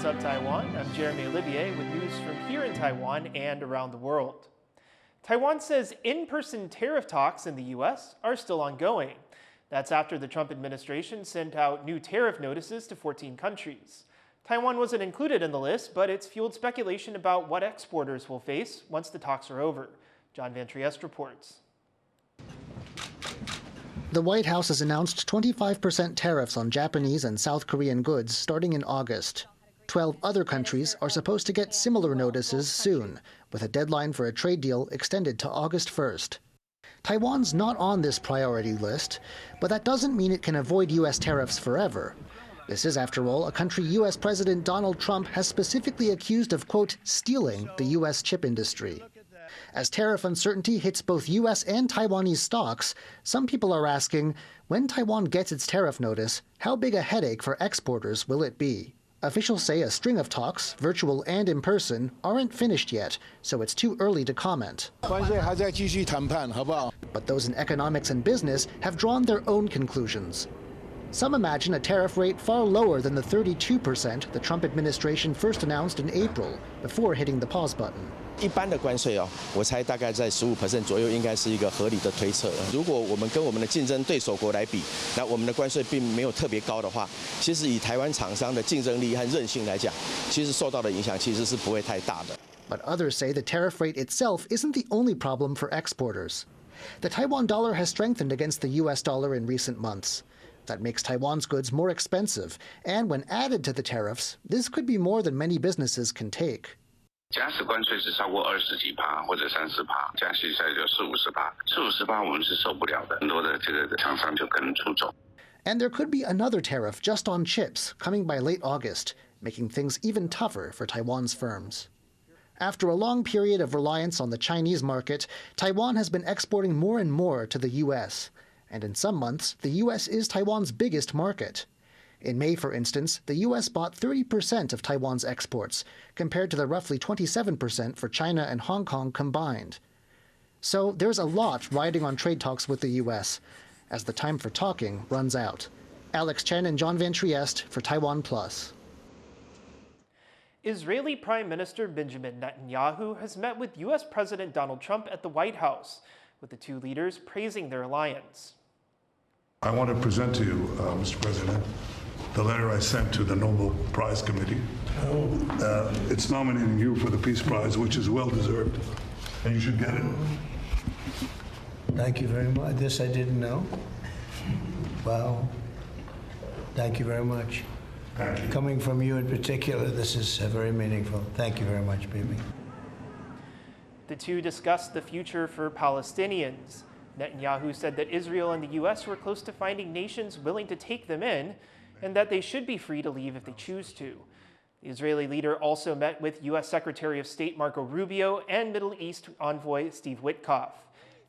Up Taiwan? I'm Jeremy Olivier with news from here in Taiwan and around the world. Taiwan says in-person tariff talks in the U.S. are still ongoing. That's after the Trump administration sent out new tariff notices to 14 countries. Taiwan wasn't included in the list, but it's fueled speculation about what exporters will face once the talks are over. John Van Trieste reports. The White House has announced 25% tariffs on Japanese and South Korean goods starting in August. 12 other countries are supposed to get similar notices soon, with a deadline for a trade deal extended to August 1st. Taiwan's not on this priority list, but that doesn't mean it can avoid U.S. tariffs forever. This is, after all, a country U.S. President Donald Trump has specifically accused of, quote, stealing the U.S. chip industry. As tariff uncertainty hits both U.S. and Taiwanese stocks, some people are asking, when Taiwan gets its tariff notice, how big a headache for exporters will it be? Officials say a string of talks, virtual and in person, aren't finished yet, so it's too early to comment. But those in economics and business have drawn their own conclusions. Some imagine a tariff rate far lower than the 32% the Trump administration first announced in April, before hitting the pause button. 一般的关税我猜大概在15% 左右，应该是一个合理的推测。如果我们跟我们的竞争对手国来比，那我们的关税并没有特别高的话，其实以台湾厂商的竞争力和韧性来讲，其实受到的影响其实是不会太大的。But others say the tariff rate itself isn't the only problem for exporters. The Taiwan dollar has strengthened against the U.S. dollar in recent months. That makes Taiwan's goods more expensive, and when added to the tariffs, this could be more than many businesses can take. 假使关税是超过20几%或者30%，加息下就40-50%，40-50%我们是受不了的，很多的这个厂商就可能出走。 And there could be another tariff just on chips coming by late August, making things even tougher for Taiwan's firms. After a long period of reliance on the Chinese market, Taiwan has been exporting more and more to the U.S. And in some months, the U.S. is Taiwan's biggest market. In May, for instance, the U.S. bought 30% of Taiwan's exports, compared to the roughly 27% for China and Hong Kong combined. So there's a lot riding on trade talks with the U.S., as the time for talking runs out. Alex Chen and John Van Trieste for TaiwanPlus. Israeli Prime Minister Benjamin Netanyahu has met with U.S. President Donald Trump at the White House, with the two leaders praising their alliance. I want to present to you, Mr. President, the letter I sent to the Nobel Prize Committee. It's nominating you for the Peace Prize, which is well-deserved, and you should get it. Thank you very much. This I didn't know. Wow. Thank you very much. Thank you. Coming from you in particular, this is very meaningful. Thank you very much, Bibi. The two discussed the future for Palestinians. Netanyahu said that Israel and the U.S. were close to finding nations willing to take them in, and that they should be free to leave if they choose to. The Israeli leader also met with U.S. Secretary of State Marco Rubio and Middle East envoy Steve Witkoff.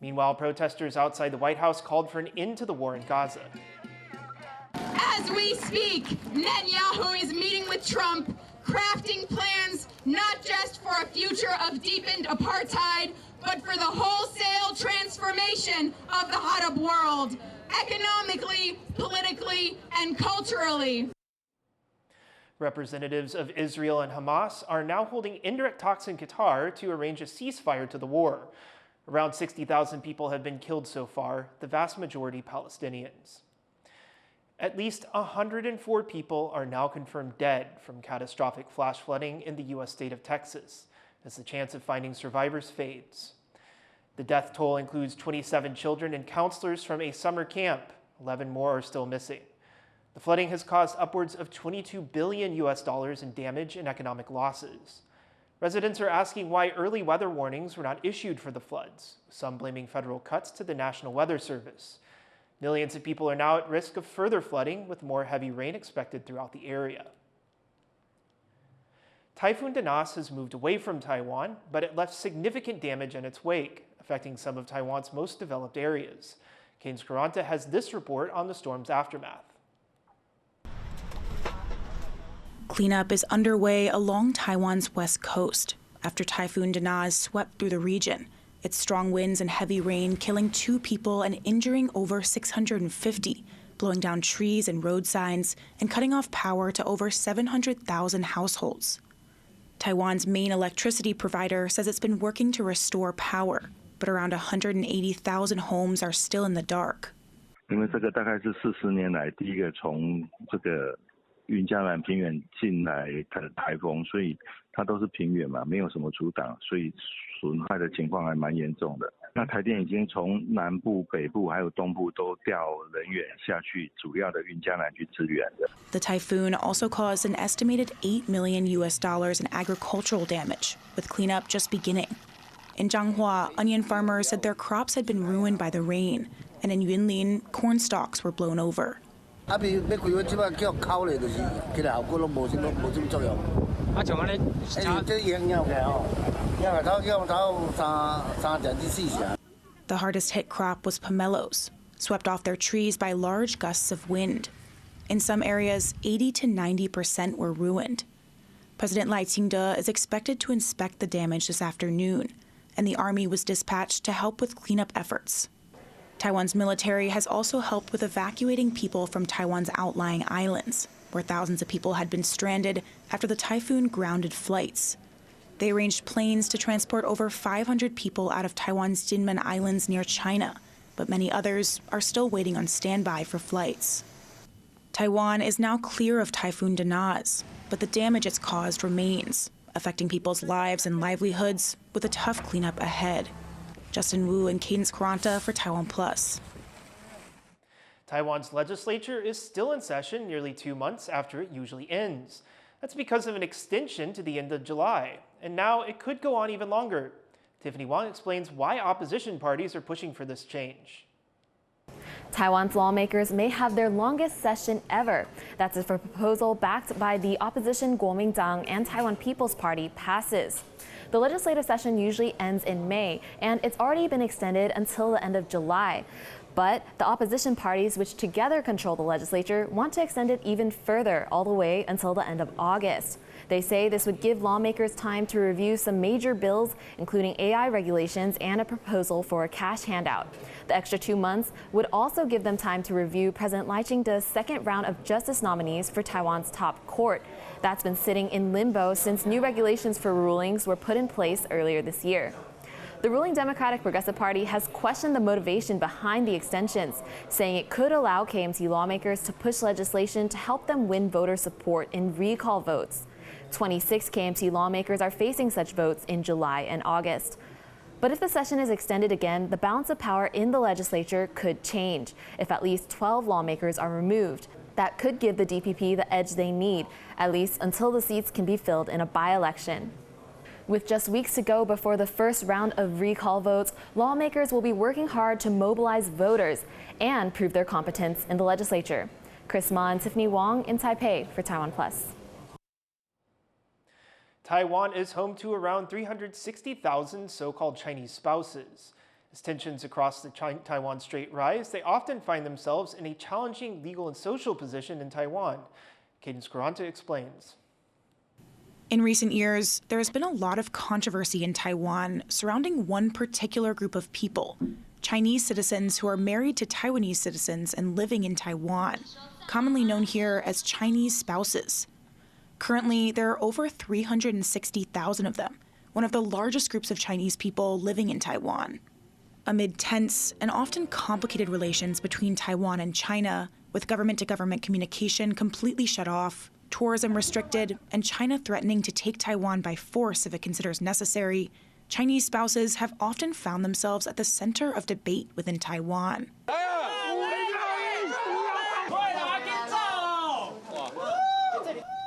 Meanwhile, protesters outside the White House called for an end to the war in Gaza. As we speak, Netanyahu is meeting with Trump, crafting plans not just for a future of deepened apartheid, but for the wholesale transformation of the Arab world, economically, politically, and culturally. Representatives of Israel and Hamas are now holding indirect talks in Qatar to arrange a ceasefire to the war. Around 60,000 people have been killed so far, the vast majority Palestinians. At least 104 people are now confirmed dead from catastrophic flash flooding in the U.S. state of Texas, as the chance of finding survivors fades. The death toll includes 27 children and counselors from a summer camp. 11 more are still missing. The flooding has caused upwards of $22 billion in damage and economic losses. Residents are asking why early weather warnings were not issued for the floods, some blaming federal cuts to the National Weather Service. Millions of people are now at risk of further flooding, with more heavy rain expected throughout the area. Typhoon has moved away from Taiwan, but it left significant damage in its wake, affecting some of Taiwan's most developed areas. Kane's Karanta has this report on the storm's aftermath. Cleanup is underway along Taiwan's west coast after Typhoon swept through the region. Its strong winds and heavy rain killing 2 people and injuring over 650. blowing down trees and road signs and cutting off power to over 700,000 households. Taiwan's main electricity provider says it's been working to restore power, but around 180,000 homes are still in the dark. 因为这个大概是40年来第一个从这个云嘉南平原进来的台风，所以它都是平原嘛，没有什么阻挡，所以损害的情况还蛮严重的。那台电已经从南部、北部还有东部都调人员下去，主要的云嘉南去支援的。The typhoon also caused an estimated $8 million in agricultural damage, with cleanup just beginning. In Zhanghua, onion farmers said their crops had been ruined by the rain, and in Yunlin, corn stalks were blown over. The hardest hit crop was pomelos, swept off their trees by large gusts of wind. In some areas, 80 to 90% were ruined. President Lai Ching-te is expected to inspect the damage this afternoon, and the army was dispatched to help with cleanup efforts. Taiwan's military has also helped with evacuating people from Taiwan's outlying islands, where thousands of people had been stranded after the typhoon grounded flights. They arranged planes to transport over 500 people out of Taiwan's Jinmen Islands near China, but many others are still waiting on standby for flights. Taiwan is now clear of Typhoon Danaz, but the damage it's caused remains, affecting people's lives and livelihoods with a tough cleanup ahead. Justin Wu and Cadence Quaranta for TaiwanPlus. Taiwan's legislature is still in session nearly 2 months after it usually ends. That's because of an extension to the end of July, and now it could go on even longer. Tiffany Wang explains why opposition parties are pushing for this change. Taiwan's lawmakers may have their longest session ever. That's if a proposal backed by the opposition Kuomintang and Taiwan People's Party passes. The legislative session usually ends in May, and it's already been extended until the end of July. But the opposition parties, which together control the legislature, want to extend it even further, all the way until the end of August. They say this would give lawmakers time to review some major bills, including AI regulations and a proposal for a cash handout. The extra 2 months would also give them time to review President Lai Ching-te's second round of justice nominees for Taiwan's top court. That's been sitting in limbo since new regulations for rulings were put in place earlier this year. The ruling Democratic Progressive Party has questioned the motivation behind the extensions, saying it could allow KMT lawmakers to push legislation to help them win voter support in recall votes. 26 KMT lawmakers are facing such votes in July and August. But if the session is extended again, the balance of power in the legislature could change if at least 12 lawmakers are removed. That could give the DPP the edge they need, at least until the seats can be filled in a by-election. With just weeks to go before the first round of recall votes, lawmakers will be working hard to mobilize voters and prove their competence in the legislature. Chris Ma and Tiffany Wong in Taipei for TaiwanPlus. Taiwan is home to around 360,000 so-called Chinese spouses. As tensions across the Taiwan Strait rise, they often find themselves in a challenging legal and social position in Taiwan. Cadence Quaranta explains. In recent years, there has been a lot of controversy in Taiwan surrounding one particular group of people, Chinese citizens who are married to Taiwanese citizens and living in Taiwan, commonly known here as Chinese spouses. Currently, there are over 360,000 of them, one of the largest groups of Chinese people living in Taiwan. Amid tense and often complicated relations between Taiwan and China, with government-to-government communication completely shut off, tourism restricted, and China threatening to take Taiwan by force if it considers necessary, Chinese spouses have often found themselves at the center of debate within Taiwan.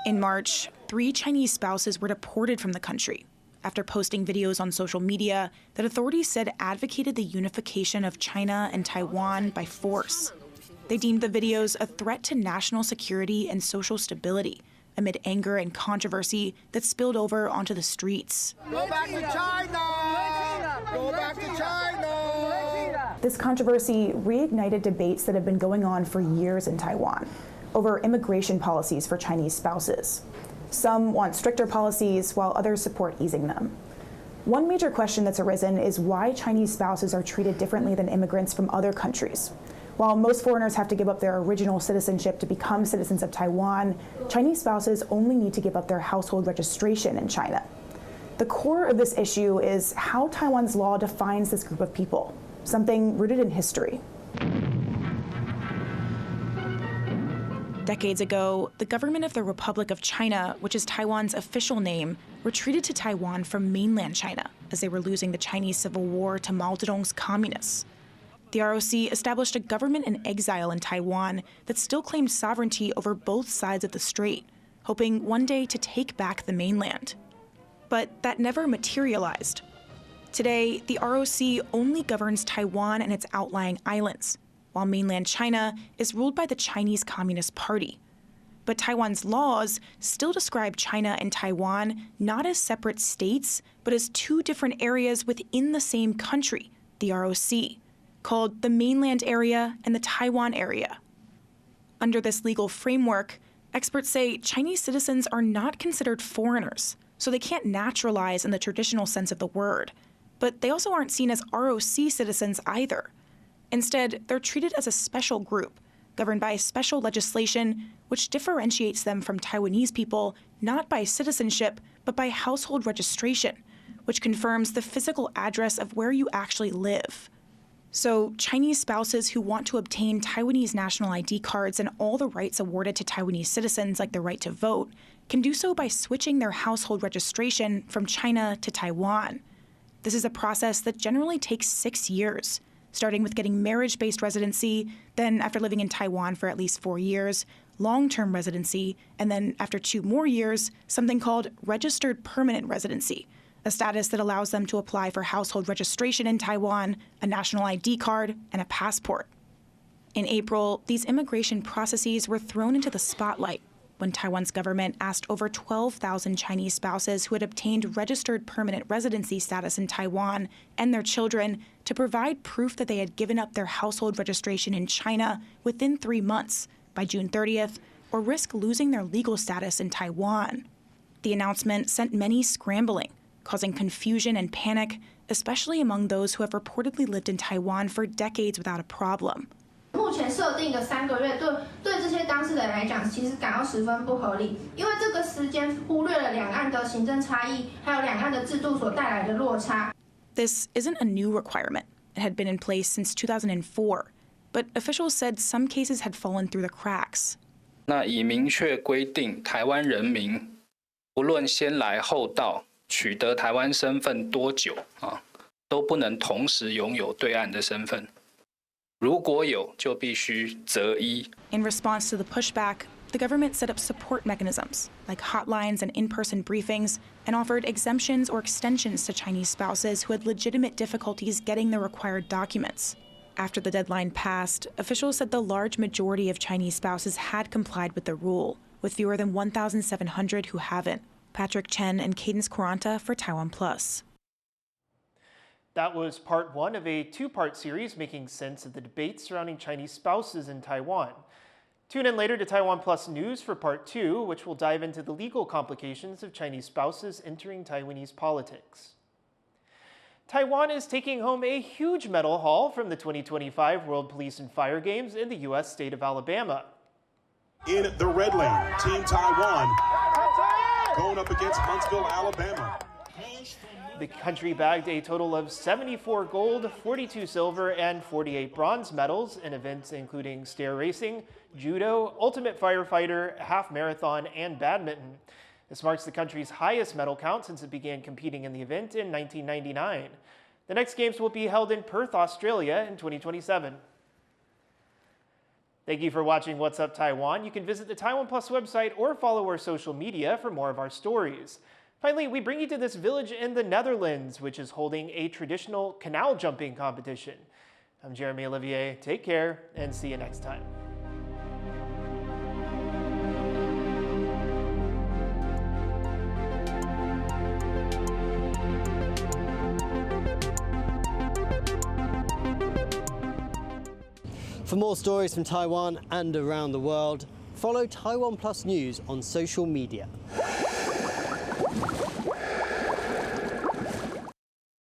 In March, 3 Chinese spouses were deported from the country after posting videos on social media that authorities said advocated the unification of China and Taiwan by force. They deemed the videos a threat to national security and social stability amid anger and controversy that spilled over onto the streets. Go back to China! Go back to China! This controversy reignited debates that have been going on for years in Taiwan over immigration policies for Chinese spouses. Some want stricter policies, while others support easing them. One major question that's arisen is why Chinese spouses are treated differently than immigrants from other countries. While most foreigners have to give up their original citizenship to become citizens of Taiwan, Chinese spouses only need to give up their household registration in China. The core of this issue is how Taiwan's law defines this group of people, something rooted in history. Decades ago, the government of the Republic of China, which is Taiwan's official name, retreated to Taiwan from mainland China as they were losing the Chinese Civil War to Mao Zedong's communists. The ROC established a government in exile in Taiwan that still claimed sovereignty over both sides of the strait, hoping one day to take back the mainland. But that never materialized. Today, the ROC only governs Taiwan and its outlying islands, while mainland China is ruled by the Chinese Communist Party. But Taiwan's laws still describe China and Taiwan not as separate states, but as two different areas within the same country, the ROC, called the mainland area and the Taiwan area. Under this legal framework, experts say Chinese citizens are not considered foreigners, so they can't naturalize in the traditional sense of the word. But they also aren't seen as ROC citizens either. Instead, they're treated as a special group, governed by special legislation which differentiates them from Taiwanese people not by citizenship, but by household registration, which confirms the physical address of where you actually live. So Chinese spouses who want to obtain Taiwanese national ID cards and all the rights awarded to Taiwanese citizens, like the right to vote, can do so by switching their household registration from China to Taiwan. This is a process that generally takes 6 years, starting with getting marriage-based residency, then after living in Taiwan for at least 4 years, long-term residency, and then after 2 more years, something called registered permanent residency, a status that allows them to apply for household registration in Taiwan, a national ID card, and a passport. In April, these immigration processes were thrown into the spotlight when Taiwan's government asked over 12,000 Chinese spouses who had obtained registered permanent residency status in Taiwan and their children to provide proof that they had given up their household registration in China within 3 months, by June 30th, or risk losing their legal status in Taiwan. The announcement sent many scrambling, causing confusion and panic, especially among those who have reportedly lived in Taiwan for decades without a problem. 目前设定的3个月，对这些当事人来讲，其实感到十分不合理，因为这个时间忽略了两岸的行政差异，还有两岸的制度所带来的落差。This isn't a new requirement. It had been in place since 2004, but officials said some cases had fallen through the cracks. 那已明确规定，台湾人民不论先来后到，取得台湾身份多久都不能同时拥有对岸的身份。如果有，就必须择一。In response to the pushback, the government set up support mechanisms, like hotlines and in-person briefings, and offered exemptions or extensions to Chinese spouses who had legitimate difficulties getting the required documents. After the deadline passed, officials said the large majority of Chinese spouses had complied with the rule, with fewer than 1,700 who haven't. Patrick Chen and Cadence Quaranta for TaiwanPlus. That was part 1 of a 2-part series making sense of the debate surrounding Chinese spouses in Taiwan. Tune in later to TaiwanPlus News for part 2, which will dive into the legal complications of Chinese spouses entering Taiwanese politics. Taiwan is taking home a huge medal haul from the 2025 World Police and Fire Games in the U.S. state of Alabama. In the red lane, Team Taiwan going up against Huntsville, Alabama. The country bagged a total of 74 gold, 42 silver, and 48 bronze medals in events including stair racing, judo, ultimate firefighter, half marathon, and badminton. This marks the country's highest medal count since it began competing in the event in 1999. The next games will be held in Perth, Australia in 2027. Thank you for watching What's Up Taiwan. You can visit the TaiwanPlus website or follow our social media for more of our stories. Finally, we bring you to this village in the Netherlands, which is holding a traditional canal jumping competition. I'm Jeremy Olivier. Take care and see you next time. For more stories from Taiwan and around the world, follow TaiwanPlus News on social media.